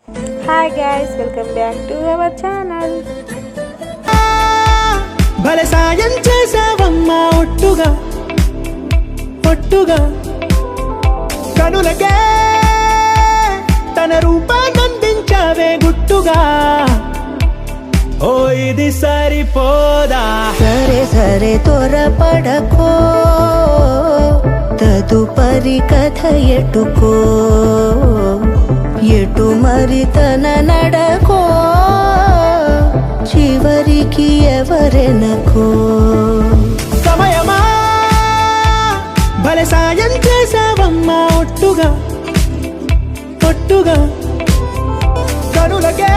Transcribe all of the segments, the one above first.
Hi guys, welcome back to our channel. భలే సాయం చేసావమ్మా ఒట్టుగా ఒట్టుగా కనులకే తన రూపాన్నందించావే గుట్టుగా. ఓ ఇది సరిపోదా? సరే సరే త్వరపడకో, తదుపరి కథ ఎటుకో, ఎటు మరి తన నడకో, చివరికి ఎవరెనకో. సమయమా భలే సాయం చేసావమ్మా ఒట్టుగా ఒట్టుగా కనులకే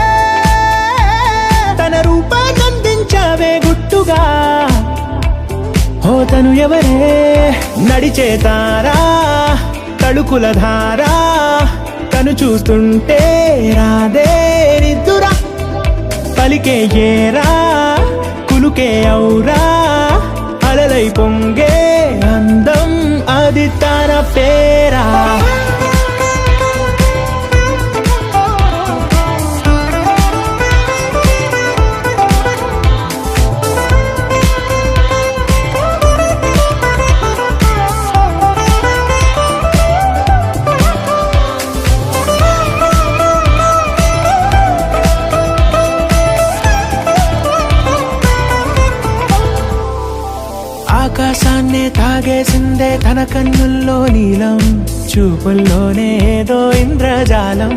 తన రూపాన్నందించావే గుట్టుగా. ఓ తను ఎవరే? నడిచే తారా, తళుకుల ధారా, తను చూస్తుంటే రాదే నిద్దురా. పలికే ఏరా, కులుకే ఔరా, అలలై పొంగే అందం అది తన పేరా. ఆకాశాన్నే తాగేసిందే తన కన్నుల్లో నీలం, చూపుల్లోనే ఏదో ఇంద్రజాలం.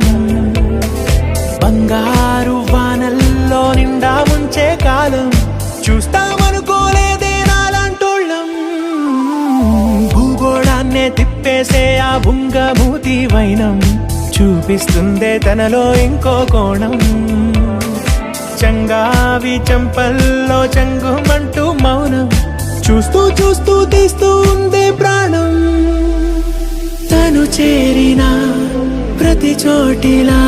బంగారు వానల్లో నిండా ముంచే కాలం, చూస్తామనుకోలేదే నాలాంటోళ్ళం. భూగోళాన్నే తిప్పేసే ఆ బుంగమూతి వైనం, చూపిస్తుందే తనలో ఇంకో కోణం. చంగావి చంపల్లో చంగుమంటూ మౌనం, చూస్తూ చూస్తూ తీస్తూ ఉందే ప్రాణం. తను చేరిన ప్రతి చోటిలా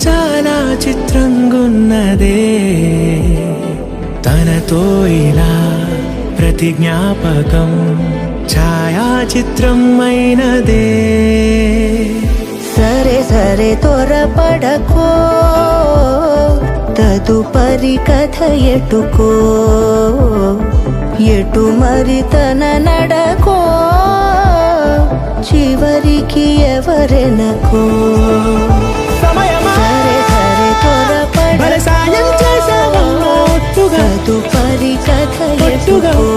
చాలా చిత్రంగున్నదే, తనతో ఇలా ప్రతి జ్ఞాపకం ఛాయాచిత్రం అయినదే. సరే సరే త్వరపడకో, తదుపరి కథ ఎటుకో, ఎటు మరి తన నడకో, చివరికి ఎవరెనకో. సమయమా సరే సరే భలే సాయం చేసావమ్మా ఒట్టుగా తదుపరి కథ ఒట్టుగా ఎటుకో,